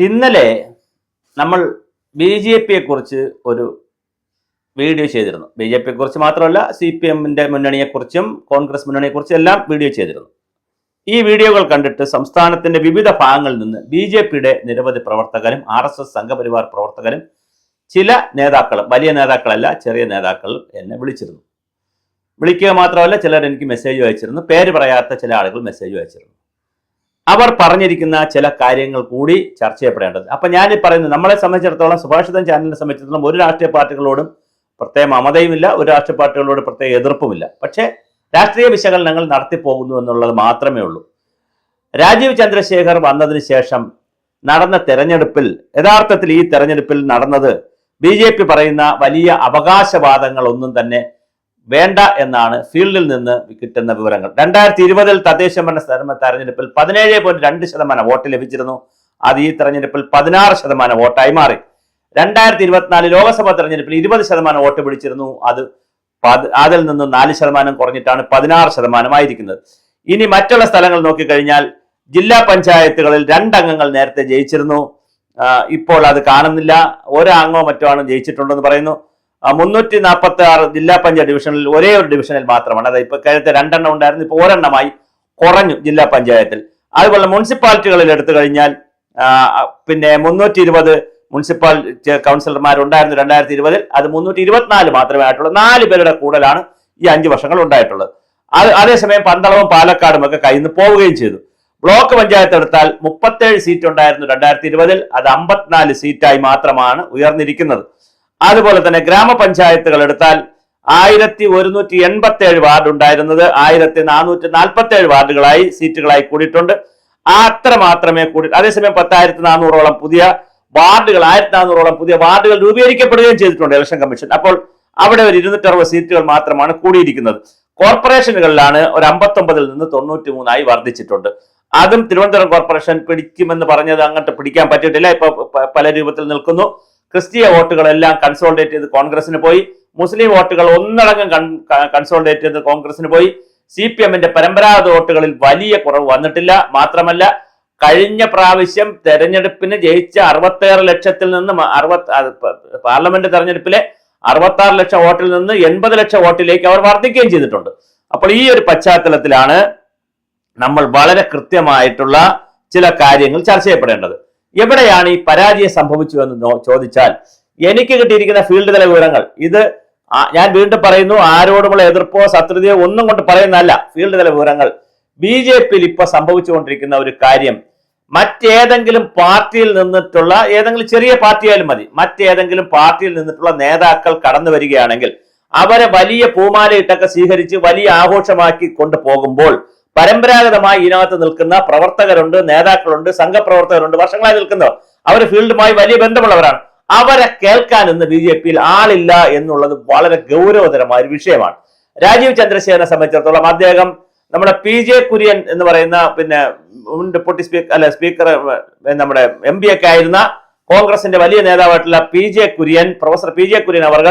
ഇന്നലെ നമ്മൾ B J പിയെ കുറിച്ച് ഒരു വീഡിയോ ചെയ്തിരുന്നു. ബി ജെ പിയെ കുറിച്ച് മാത്രമല്ല, CPM-ന്റെ മുന്നണിയെക്കുറിച്ചും കോൺഗ്രസ് മുന്നണിയെക്കുറിച്ചും എല്ലാം വീഡിയോ ചെയ്തിരുന്നു. ഈ വീഡിയോകൾ കണ്ടിട്ട് സംസ്ഥാനത്തിന്റെ വിവിധ ഭാഗങ്ങളിൽ നിന്ന് BJP-യുടെ നിരവധി പ്രവർത്തകരും RSS സംഘപരിവാർ പ്രവർത്തകരും ചില നേതാക്കളും, വലിയ നേതാക്കളല്ല ചെറിയ നേതാക്കൾ എന്നെ വിളിച്ചിരുന്നു. വിളിക്കുക മാത്രമല്ല, ചിലർ എനിക്ക് മെസ്സേജ് അയച്ചിരുന്നു. പേര് പറയാത്ത ചില ആളുകൾ മെസ്സേജ് അയച്ചിരുന്നു. അവർ പറഞ്ഞിരിക്കുന്ന ചില കാര്യങ്ങൾ കൂടി ചർച്ച ചെയ്യപ്പെടേണ്ടത്. അപ്പം ഞാൻ പറയുന്നത്, നമ്മളെ സംബന്ധിച്ചിടത്തോളം, സുഭാഷിതം ചാനലിനെ സംബന്ധിച്ചിടത്തോളം ഒരു രാഷ്ട്രീയ പാർട്ടികളോടും പ്രത്യേക മമതയുമില്ല, ഒരു രാഷ്ട്രീയ പാർട്ടികളോട് പ്രത്യേക എതിർപ്പുമില്ല. പക്ഷേ രാഷ്ട്രീയ വിശകലനങ്ങൾ നടത്തിപ്പോകുന്നു എന്നുള്ളത് മാത്രമേ ഉള്ളൂ. രാജീവ് ചന്ദ്രശേഖർ വന്നതിന് ശേഷം നടന്ന തെരഞ്ഞെടുപ്പിൽ, യഥാർത്ഥത്തിൽ ഈ തെരഞ്ഞെടുപ്പിൽ നടന്നത് BJP പറയുന്ന വലിയ അവകാശവാദങ്ങളൊന്നും തന്നെ വേണ്ട എന്നാണ് ഫീൽഡിൽ നിന്ന് കിട്ടുന്ന വിവരങ്ങൾ. 2020 തദ്ദേശ ഭരണ തെരഞ്ഞെടുപ്പിൽ 17.2% വോട്ട് ലഭിച്ചിരുന്നു. അത് ഈ തെരഞ്ഞെടുപ്പിൽ 16% വോട്ടായി മാറി. 2024 ലോക്സഭാ തെരഞ്ഞെടുപ്പിൽ 20% വോട്ട് പിടിച്ചിരുന്നു. അതിൽ നിന്ന് 4% കുറഞ്ഞിട്ടാണ് 16% ആയിരിക്കുന്നത്. ഇനി മറ്റുള്ള സ്ഥലങ്ങൾ നോക്കിക്കഴിഞ്ഞാൽ ജില്ലാ പഞ്ചായത്തുകളിൽ 2 അംഗങ്ങൾ നേരത്തെ ജയിച്ചിരുന്നു. ഇപ്പോൾ അത് കാണുന്നില്ല. ഒരംഗമോ മറ്റോ ആണ് ജയിച്ചിട്ടുണ്ടെന്ന് പറയുന്നു. 346 ജില്ലാ പഞ്ചായത്ത് ഡിവിഷനിൽ ഒരേ ഒരു ഡിവിഷനിൽ മാത്രമാണ്. അതായത് ഇപ്പൊ കഴിഞ്ഞ 2 എണ്ണം ഉണ്ടായിരുന്നു, ഇപ്പോൾ 1 എണ്ണമായി കുറഞ്ഞു ജില്ലാ പഞ്ചായത്തിൽ. അതുപോലെ മുനിസിപ്പാലിറ്റികളിൽ എടുത്തു കഴിഞ്ഞാൽ പിന്നെ 320 മുനിസിപ്പൽ കൗൺസിലർമാരുണ്ടായിരുന്നു 2020. അത് 324 മാത്രമേ ആയിട്ടുള്ളൂ. 4 പേരുടെ കൂടുതലാണ് ഈ 5 വർഷങ്ങൾ ഉണ്ടായിട്ടുള്ളത്. അതേസമയം പന്തളവും പാലക്കാടും ഒക്കെ കയ്യിൽ നിന്ന് പോവുകയും ചെയ്തു. ബ്ലോക്ക് പഞ്ചായത്ത് എടുത്താൽ 37 സീറ്റ് ഉണ്ടായിരുന്നു 2020. അത് 54 സീറ്റായി മാത്രമാണ് ഉയർന്നിരിക്കുന്നത്. അതുപോലെ തന്നെ ഗ്രാമപഞ്ചായത്തുകൾ എടുത്താൽ 1187 വാർഡ് ഉണ്ടായിരുന്നത് 1447 വാർഡുകളായി സീറ്റുകളായി കൂടിയിട്ടുണ്ട്. അത്ര മാത്രമേ കൂടി. അതേസമയം 10,400ഓളം പുതിയ വാർഡുകൾ 1400ഓളം പുതിയ വാർഡുകൾ രൂപീകരിക്കപ്പെടുകയും ചെയ്തിട്ടുണ്ട് ഇലക്ഷൻ കമ്മീഷൻ. അപ്പോൾ അവിടെ ഒരു 260 സീറ്റുകൾ മാത്രമാണ് കൂടിയിരിക്കുന്നത്. കോർപ്പറേഷനുകളിലാണ് ഒരു 59-ൽ നിന്ന് 93 വർദ്ധിച്ചിട്ടുണ്ട്. അതും തിരുവനന്തപുരം കോർപ്പറേഷൻ പിടിക്കുമെന്ന് പറഞ്ഞത് അങ്ങോട്ട് പിടിക്കാൻ പറ്റിയിട്ടില്ല. ഇപ്പൊ പല രൂപത്തിൽ നിൽക്കുന്നു. ക്രിസ്തീയ വോട്ടുകളെല്ലാം കൺസോളിഡേറ്റ് ചെയ്ത് കോൺഗ്രസിന് പോയി. മുസ്ലിം വോട്ടുകൾ ഒന്നടങ്കം കൺസോളിഡേറ്റ് ചെയ്ത് കോൺഗ്രസിന് പോയി. CPM-ന്റെ പരമ്പരാഗത വോട്ടുകളിൽ വലിയ കുറവ് വന്നിട്ടില്ല. മാത്രമല്ല, കഴിഞ്ഞ പ്രാവശ്യം തെരഞ്ഞെടുപ്പിന് ജയിച്ച 66 ലക്ഷത്തിൽ നിന്ന് പാർലമെന്റ് തെരഞ്ഞെടുപ്പിലെ 66 ലക്ഷം വോട്ടിൽ നിന്ന് 80 ലക്ഷം വോട്ടിലേക്ക് അവർ വർദ്ധിക്കുകയും ചെയ്തിട്ടുണ്ട്. അപ്പോൾ ഈ ഒരു പശ്ചാത്തലത്തിലാണ് നമ്മൾ വളരെ കൃത്യമായിട്ടുള്ള ചില കാര്യങ്ങൾ ചർച്ച ചെയ്യപ്പെടേണ്ടത്. എവിടെയാണ് ഈ പരാജയം സംഭവിച്ചു എന്ന് ചോദിച്ചാൽ, എനിക്ക് കിട്ടിയിരിക്കുന്ന ഫീൽഡ് തല വിവരങ്ങൾ, ഇത് ഞാൻ വീണ്ടും പറയുന്നു, ആരോടുമുള്ള എതിർപ്പോ ശത്രുതയോ ഒന്നും കൊണ്ട് പറയുന്നതല്ല. ഫീൽഡ് തല വിവരങ്ങൾ, BJP-യിൽ ഇപ്പൊ സംഭവിച്ചുകൊണ്ടിരിക്കുന്ന ഒരു കാര്യം, മറ്റേതെങ്കിലും പാർട്ടിയിൽ നിന്നിട്ടുള്ള, ഏതെങ്കിലും ചെറിയ പാർട്ടിയായാലും മതി, മറ്റേതെങ്കിലും പാർട്ടിയിൽ നിന്നിട്ടുള്ള നേതാക്കൾ കടന്നു വരികയാണെങ്കിൽ അവരെ വലിയ പൂമാലയിട്ടൊക്കെ സ്വീകരിച്ച് വലിയ ആഘോഷമാക്കി കൊണ്ടുപോകുമ്പോൾ പരമ്പരാഗതമായി ഇതിനകത്ത് നിൽക്കുന്ന പ്രവർത്തകരുണ്ട്, നേതാക്കളുണ്ട്, സംഘപ്രവർത്തകരുണ്ട്, വർഷങ്ങളായി നിൽക്കുന്നവർ, അവർ ഫീൽഡുമായി വലിയ ബന്ധമുള്ളവരാണ്. അവരെ കേൾക്കാൻ ഇന്ന് BJP-യിൽ ആളില്ല എന്നുള്ളത് വളരെ ഗൗരവതരമായ ഒരു വിഷയമാണ്. രാജീവ് ചന്ദ്രശേഖരനെ സംബന്ധിച്ചിടത്തോളം അദ്ദേഹം നമ്മുടെ PJ കുര്യൻ എന്ന് പറയുന്ന, പിന്നെ ഡെപ്യൂട്ടി സ്പീക്കർ നമ്മുടെ MP ഒക്കെ ആയിരുന്ന കോൺഗ്രസിന്റെ വലിയ നേതാവായിട്ടുള്ള പ്രൊഫസർ PJ കുര്യൻ അവർ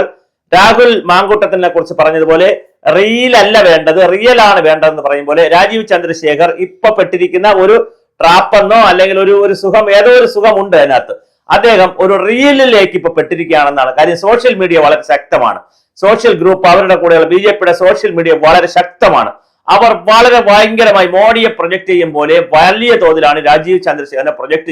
രാഹുൽ മാങ്കൂട്ടത്തിനെ കുറിച്ച് പറഞ്ഞതുപോലെ റിയൽ അല്ല വേണ്ടത്, റിയൽ ആണ് വേണ്ടതെന്ന് പറയും പോലെ രാജീവ് ചന്ദ്രശേഖർ ഇപ്പൊ പെട്ടിരിക്കുന്ന ഒരു ട്രാപ്പെന്നോ അല്ലെങ്കിൽ ഒരു സുഖം, ഏതോ ഒരു സുഖമുണ്ട് അതിനകത്ത്. അദ്ദേഹം ഒരു റിയലിലേക്ക് ഇപ്പൊ പെട്ടിരിക്കുകയാണെന്നാണ് കാര്യം. സോഷ്യൽ മീഡിയ വളരെ ശക്തമാണ്. സോഷ്യൽ ഗ്രൂപ്പ്, അവരുടെ കൂടെയുള്ള BJP-യുടെ സോഷ്യൽ മീഡിയ വളരെ ശക്തമാണ്. അവർ വളരെ ഭയങ്കരമായി മോഡിയെ പ്രൊജക്ട് ചെയ്യും പോലെ വലിയ തോതിലാണ് രാജീവ് ചന്ദ്രശേഖരനെ പ്രൊജക്ട്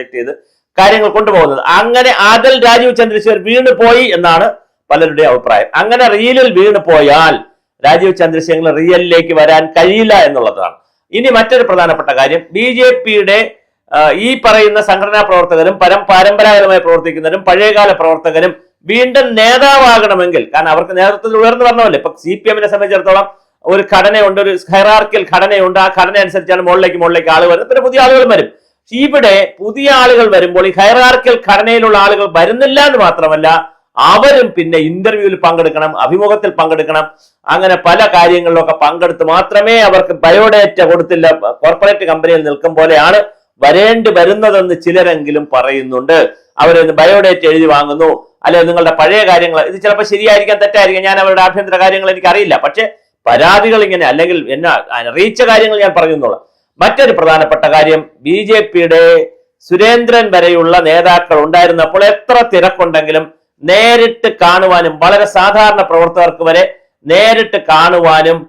ചെയ്ത് കാര്യങ്ങൾ കൊണ്ടുപോകുന്നത്. അങ്ങനെ അതിൽ രാജീവ് ചന്ദ്രശേഖർ വീണ് പോയി എന്നാണ് പലരുടെ അഭിപ്രായം. അങ്ങനെ റിയലിൽ വീണ് പോയാൽ രാജീവ് ചന്ദ്രശേഖരൻ റിയലിലേക്ക് വരാൻ കഴിയില്ല എന്നുള്ളതാണ്. ഇനി മറ്റൊരു പ്രധാനപ്പെട്ട കാര്യം, BJP-യുടെ ഈ പറയുന്ന സംഘടനാ പ്രവർത്തകരും പരമ്പരാഗതമായി പ്രവർത്തിക്കുന്നവരും പഴയകാല പ്രവർത്തകരും വീണ്ടും നേതാവാകണമെങ്കിൽ, കാരണം അവർക്ക് നേതൃത്വത്തിൽ ഉയർന്നു വരണമല്ലേ. ഇപ്പൊ CPM-നെ സംബന്ധിച്ചിടത്തോളം ഒരു ഘടനയുണ്ട്, ഒരു ഹൈറാർക്കിയൽ ഘടനയുണ്ട്. ആ ഘടന അനുസരിച്ചാണ് മുകളിലേക്ക് ആൾ വരുന്നത്, പിന്നെ പുതിയ ആളുകൾ വരും. ഇവിടെ പുതിയ ആളുകൾ വരുമ്പോൾ ഈ ഹൈറാർക്കിയൽ ഘടനയിലുള്ള ആളുകൾ വരുന്നില്ല എന്ന് മാത്രമല്ല, അവരും പിന്നെ ഇന്റർവ്യൂവിൽ പങ്കെടുക്കണം, അഭിമുഖത്തിൽ പങ്കെടുക്കണം, അങ്ങനെ പല കാര്യങ്ങളിലൊക്കെ പങ്കെടുത്ത് മാത്രമേ അവർക്ക് ബയോഡേറ്റ കൊടുത്തില്ല, കോർപ്പറേറ്റ് കമ്പനിയിൽ നിൽക്കും പോലെയാണ് വരേണ്ടി വരുന്നതെന്ന് ചിലരെങ്കിലും പറയുന്നുണ്ട്. അവരൊന്ന് ബയോഡേറ്റ എഴുതി വാങ്ങുന്നു, അല്ലെങ്കിൽ നിങ്ങളുടെ പഴയ കാര്യങ്ങൾ, ഇത് ചിലപ്പോൾ ശരിയായിരിക്കാം തെറ്റായിരിക്കാം, ഞാൻ അവരുടെ ആഭ്യന്തര കാര്യങ്ങൾ എനിക്കറിയില്ല. പക്ഷെ പരാതികൾ ഇങ്ങനെ, അല്ലെങ്കിൽ എന്നെ അറിയിച്ച കാര്യങ്ങൾ ഞാൻ പറഞ്ഞു എന്നുള്ളത്. മറ്റൊരു പ്രധാനപ്പെട്ട കാര്യം, BJP-യുടെ സുരേന്ദ്രൻ വരെയുള്ള നേതാക്കൾ ഉണ്ടായിരുന്നപ്പോൾ എത്ര തിരക്കുണ്ടെങ്കിലും നേരിട്ട് കാണുവാനും വളരെ സാധാരണ പ്രവർത്തകർക്ക് വരെ നേരിട്ട് കാണുവാനും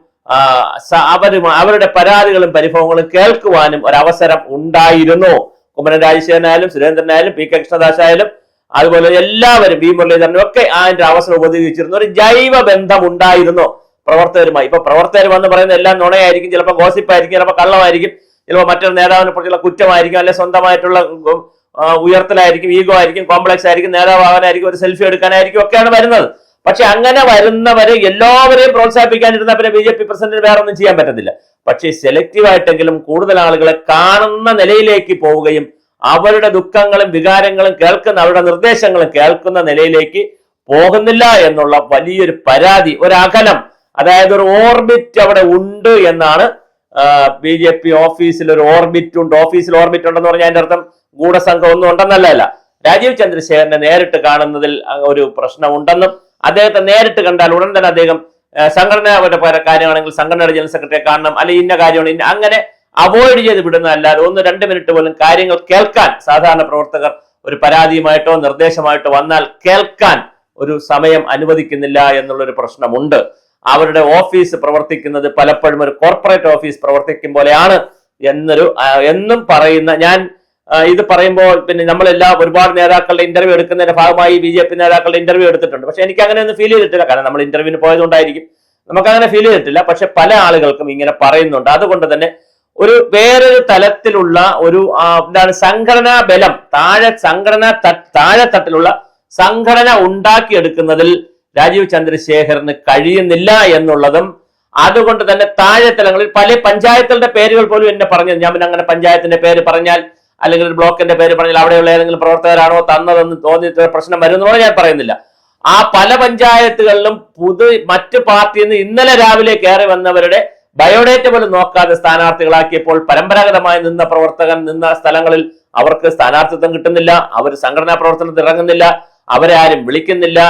അവരുടെ പരാതികളും പരിഭവങ്ങളും കേൾക്കുവാനും ഒരവസരം ഉണ്ടായിരുന്നു. കുമ്മനം രാജശേഖരനായാലും സുരേന്ദ്രനായാലും പി കെ കൃഷ്ണദാസ് ആയാലും അതുപോലെ എല്ലാവരും വി മുരളീധരനും ഒക്കെ അതിന്റെ അവസരം ഉപയോഗിച്ചിരുന്നു. ഒരു ജൈവ ബന്ധം ഉണ്ടായിരുന്നു പ്രവർത്തകരുമായി. ഇപ്പൊ പ്രവർത്തകർ വന്ന് പറയുന്ന എല്ലാം നുണയായിരിക്കും, ചിലപ്പോൾ ഗോസിപ്പായിരിക്കും, ചിലപ്പോൾ കള്ളമായിരിക്കും, ചിലപ്പോൾ മറ്റൊരു നേതാവിനെ കുറിച്ചുള്ള കുറ്റമായിരിക്കും, അല്ലെ സ്വന്തമായിട്ടുള്ള ഉയർത്തലായിരിക്കും, ഈഗോ ആയിരിക്കും, കോംപ്ലക്സ് ആയിരിക്കും, നേതാവാകാനായിരിക്കും, ഒരു സെൽഫി എടുക്കാനായിരിക്കും ഒക്കെയാണ് വരുന്നത്. പക്ഷെ അങ്ങനെ വരുന്നവരെ എല്ലാവരെയും പ്രോത്സാഹിപ്പിക്കാനിരുന്ന പിന്നെ BJP പ്രസിഡന്റിന് വേറെ ഒന്നും ചെയ്യാൻ പറ്റത്തില്ല. പക്ഷേ സെലക്റ്റീവ് ആയിട്ടെങ്കിലും കൂടുതൽ ആളുകളെ കാണുന്ന നിലയിലേക്ക് പോവുകയും അവരുടെ ദുഃഖങ്ങളും വികാരങ്ങളും കേൾക്കുന്ന അവരുടെ നിർദ്ദേശങ്ങളും കേൾക്കുന്ന നിലയിലേക്ക് പോകുന്നില്ല എന്നുള്ള വലിയൊരു പരാതി, ഒരു അകലം, അതായത് ഒരു ഓർബിറ്റ് അവിടെ ഉണ്ട് എന്നാണ്. BJP ഓഫീസിൽ ഒരു ഓർബിറ്റ് ഉണ്ട്. ഓഫീസിൽ ഓർബിറ്റ് ഉണ്ടെന്ന് പറഞ്ഞാൽ അതിന്റെ അർത്ഥം ഗൂഢസംഘം ഒന്നും ഉണ്ടെന്നല്ല. രാജീവ് ചന്ദ്രശേഖരനെ നേരിട്ട് കാണുന്നതിൽ ഒരു പ്രശ്നം ഉണ്ടെന്നും അദ്ദേഹത്തെ നേരിട്ട് കണ്ടാൽ ഉടൻ തന്നെ അദ്ദേഹം സംഘടനാപരമായ കാര്യമാണെങ്കിൽ സംഘടനയുടെ ജനറൽ സെക്രട്ടറിയെ കാണണം, അല്ലെങ്കിൽ ഇന്ന കാര്യമാണ് അങ്ങനെ അവോയ്ഡ് ചെയ്ത് വിടുന്നതല്ലാതെ 1-2 മിനിറ്റ് പോലും കാര്യങ്ങൾ കേൾക്കാൻ സാധാരണ പ്രവർത്തകർ ഒരു പരാതിയുമായിട്ടോ നിർദ്ദേശമായിട്ടോ വന്നാൽ കേൾക്കാൻ ഒരു സമയം അനുവദിക്കുന്നില്ല എന്നുള്ളൊരു പ്രശ്നമുണ്ട്. അവരുടെ ഓഫീസ് പ്രവർത്തിക്കുന്നത് പലപ്പോഴും ഒരു കോർപ്പറേറ്റ് ഓഫീസ് പ്രവർത്തിക്കും പോലെയാണ് എന്നും പറയുന്ന ഞാൻ ഇത് പറയുമ്പോൾ പിന്നെ നമ്മളെല്ലാം ഒരുപാട് നേതാക്കളുടെ ഇന്റർവ്യൂ എടുക്കുന്നതിന്റെ ഭാഗമായി BJP നേതാക്കളുടെ ഇന്റർവ്യൂ എടുത്തിട്ടുണ്ട്. പക്ഷെ എനിക്ക് അങ്ങനെ ഒന്നും ഫീൽ ചെയ്തിട്ടില്ല. കാരണം നമ്മൾ ഇന്റർവ്യൂവിന് പോയതുകൊണ്ടായിരിക്കും നമുക്ക് അങ്ങനെ ഫീൽ ചെയ്തിട്ടില്ല. പക്ഷെ പല ആളുകൾക്കും ഇങ്ങനെ പറയുന്നുണ്ട്. അതുകൊണ്ട് തന്നെ ഒരു വേറൊരു തലത്തിലുള്ള ഒരു എന്താണ് സംഘടനാ ബലം, താഴെത്തട്ടിലുള്ള സംഘടന ഉണ്ടാക്കിയെടുക്കുന്നതിൽ രാജീവ് ചന്ദ്രശേഖരന് കഴിയുന്നില്ല എന്നുള്ളതും, അതുകൊണ്ട് തന്നെ താഴെ തലങ്ങളിൽ പല പഞ്ചായത്തുകളുടെ പേരുകൾ പോലും എന്നെ പറഞ്ഞത്, ഞാൻ പിന്നെ അങ്ങനെ പഞ്ചായത്തിന്റെ പേര് പറഞ്ഞാൽ അല്ലെങ്കിൽ ഒരു ബ്ലോക്കിന്റെ പേര് പറഞ്ഞാൽ അവിടെയുള്ള ഏതെങ്കിലും പ്രവർത്തകരാണോ തന്നതെന്ന് തോന്നിയിട്ട് പ്രശ്നം വരുന്നതോടെ ഞാൻ പറയുന്നില്ല. ആ പല പഞ്ചായത്തുകളിലും മറ്റു പാർട്ടിയിൽ നിന്ന് ഇന്നലെ രാവിലെ കയറി വന്നവരുടെ ബയോഡേറ്റ പോലും നോക്കാതെ സ്ഥാനാർത്ഥികളാക്കിയപ്പോൾ പരമ്പരാഗതമായി നിന്ന പ്രവർത്തകൻ നിന്ന സ്ഥലങ്ങളിൽ അവർക്ക് സ്ഥാനാർത്ഥിത്വം കിട്ടുന്നില്ല, അവർ സംഘടനാ പ്രവർത്തനത്തിൽ ഇറങ്ങുന്നില്ല, അവരെ ആരും വിളിക്കുന്നില്ല.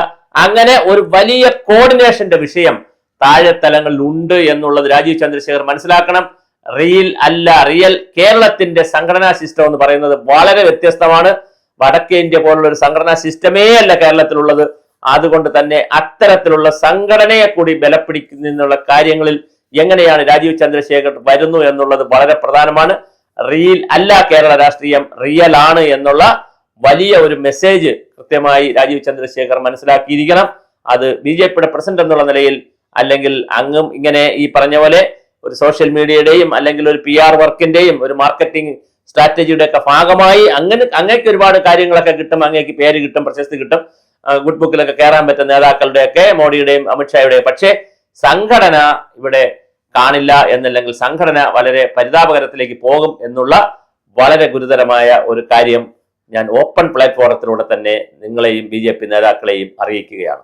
അങ്ങനെ ഒരു വലിയ കോർഡിനേഷന്റെ വിഷയം താഴെത്തലങ്ങളിൽ ഉണ്ട് എന്നുള്ളത് രാജീവ് ചന്ദ്രശേഖർ മനസ്സിലാക്കണം. റിയൽ കേരളത്തിന്റെ സംഘടനാ സിസ്റ്റം എന്ന് പറയുന്നത് വളരെ വ്യത്യസ്തമാണ്. വടക്കേ ഇന്ത്യ പോലുള്ള ഒരു സംഘടനാ സിസ്റ്റമേ അല്ല കേരളത്തിലുള്ളത്. അതുകൊണ്ട് തന്നെ അത്തരത്തിലുള്ള സംഘടനയെ കൂടി ബലപ്പിടിക്കുന്നതിനുള്ള കാര്യങ്ങളിൽ എങ്ങനെയാണ് രാജീവ് ചന്ദ്രശേഖർ വരുന്നു എന്നുള്ളത് വളരെ പ്രധാനമാണ്. അല്ല കേരള രാഷ്ട്രീയം, റിയൽ ആണ് എന്നുള്ള വലിയ ഒരു മെസ്സേജ് കൃത്യമായി രാജീവ് ചന്ദ്രശേഖർ മനസ്സിലാക്കിയിരിക്കണം. അത് BJPയുടെ പ്രസിഡന്റ് എന്നുള്ള നിലയിൽ, അല്ലെങ്കിൽ അങ്ങും ഇങ്ങനെ ഈ പറഞ്ഞ പോലെ ഒരു സോഷ്യൽ മീഡിയയുടെയും അല്ലെങ്കിൽ ഒരു PR വർക്കിന്റെയും ഒരു മാർക്കറ്റിംഗ് സ്ട്രാറ്റജിയുടെ ഒക്കെ ഭാഗമായി അങ്ങേക്ക് ഒരുപാട് കാര്യങ്ങളൊക്കെ കിട്ടും, അങ്ങേക്ക് പേര് കിട്ടും, പ്രശസ്തി കിട്ടും, ഗുഡ് ബുക്കിലൊക്കെ കയറാൻ പറ്റുന്ന നേതാക്കളുടെയൊക്കെ, മോഡിയുടെയും അമിത്ഷായുടെയും. പക്ഷേ സംഘടന ഇവിടെ കാണില്ല എന്നല്ലെങ്കിൽ സംഘടന വളരെ പരിതാപകരത്തിലേക്ക് പോകും എന്നുള്ള വളരെ ഗുരുതരമായ ഒരു കാര്യം ഞാൻ ഓപ്പൺ പ്ലാറ്റ്ഫോറത്തിലൂടെ തന്നെ നിങ്ങളെയും BJP നേതാക്കളെയും അറിയിക്കുകയാണ്.